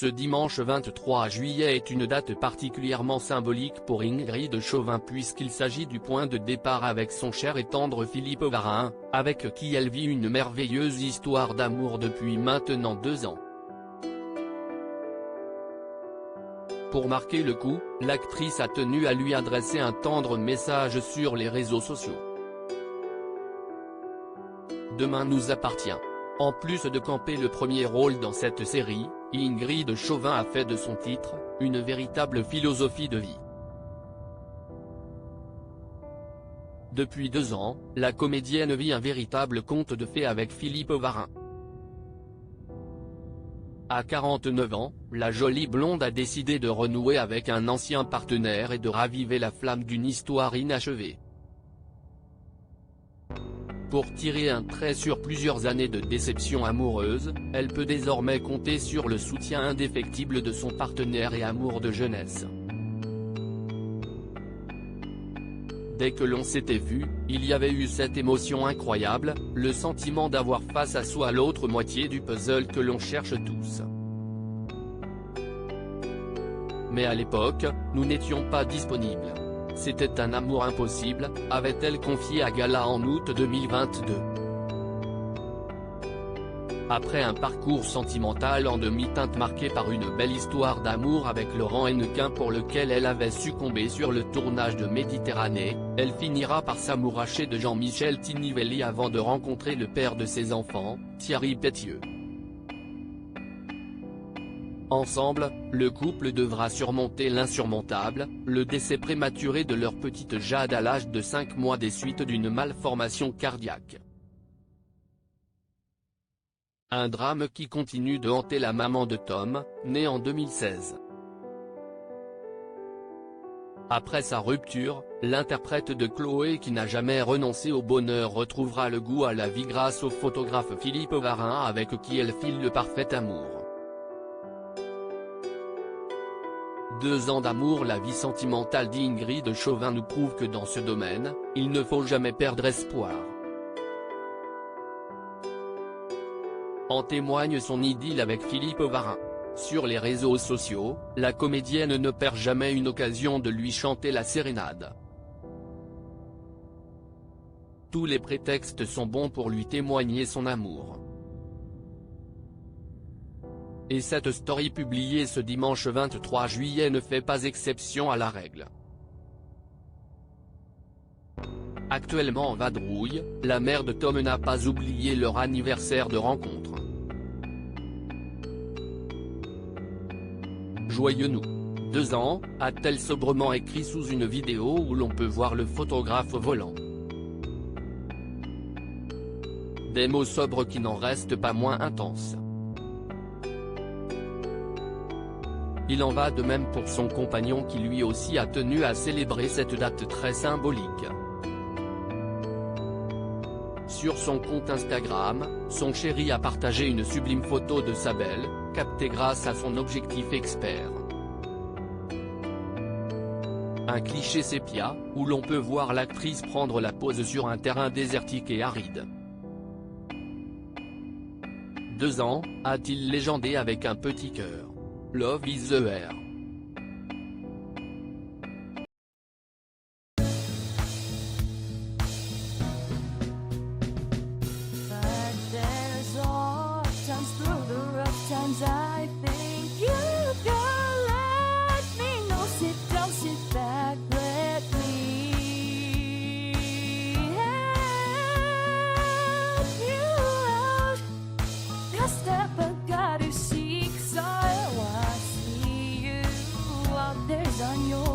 Ce dimanche 23 juillet est une date particulièrement symbolique pour Ingrid Chauvin puisqu'il s'agit du point de départ avec son cher et tendre Philippe Varin, avec qui elle vit une merveilleuse histoire d'amour depuis maintenant 2 ans. Pour marquer le coup, l'actrice a tenu à lui adresser un tendre message sur les réseaux sociaux. Demain nous appartient. En plus de camper le premier rôle dans cette série, Ingrid Chauvin a fait de son titre, une véritable philosophie de vie. Depuis 2 ans, la comédienne vit un véritable conte de fées avec Philippe Varin. À 49 ans, la jolie blonde a décidé de renouer avec un ancien partenaire et de raviver la flamme d'une histoire inachevée. Pour tirer un trait sur plusieurs années de déception amoureuse, elle peut désormais compter sur le soutien indéfectible de son partenaire et amour de jeunesse. Dès que l'on s'était vu, il y avait eu cette émotion incroyable, le sentiment d'avoir face à soi l'autre moitié du puzzle que l'on cherche tous. Mais à l'époque, nous n'étions pas disponibles. C'était un amour impossible, avait-elle confié à Gala en août 2022. Après un parcours sentimental en demi-teinte marqué par une belle histoire d'amour avec Laurent Hennequin pour lequel elle avait succombé sur le tournage de Méditerranée, elle finira par s'amouracher de Jean-Michel Tinivelli avant de rencontrer le père de ses enfants, Thierry Pétieux. Ensemble, le couple devra surmonter l'insurmontable, le décès prématuré de leur petite Jade à l'âge de 5 mois des suites d'une malformation cardiaque. Un drame qui continue de hanter la maman de Tom, née en 2016. Après sa rupture, l'interprète de Chloé qui n'a jamais renoncé au bonheur retrouvera le goût à la vie grâce au photographe Philippe Varin avec qui elle file le parfait amour. 2 ans d'amour. La vie sentimentale d'Ingrid Chauvin nous prouve que dans ce domaine, il ne faut jamais perdre espoir. En témoigne son idylle avec Philippe Varin. Sur les réseaux sociaux, la comédienne ne perd jamais une occasion de lui chanter la sérénade. Tous les prétextes sont bons pour lui témoigner son amour. Et cette story publiée ce dimanche 23 juillet ne fait pas exception à la règle. Actuellement en vadrouille, la mère de Tom n'a pas oublié leur anniversaire de rencontre. Joyeux nous. 2 ans, a-t-elle sobrement écrit sous une vidéo où l'on peut voir le photographe au volant. Des mots sobres qui n'en restent pas moins intenses. Il en va de même pour son compagnon qui lui aussi a tenu à célébrer cette date très symbolique. Sur son compte Instagram, son chéri a partagé une sublime photo de sa belle, captée grâce à son objectif expert. Un cliché sépia, où l'on peut voir l'actrice prendre la pose sur un terrain désertique et aride. 2 ans, a-t-il légendé avec un petit cœur. Love is the air. I think you can let me know. Sit down, sit back, let me help you out. The step I gotta seek, so I see you out there's on your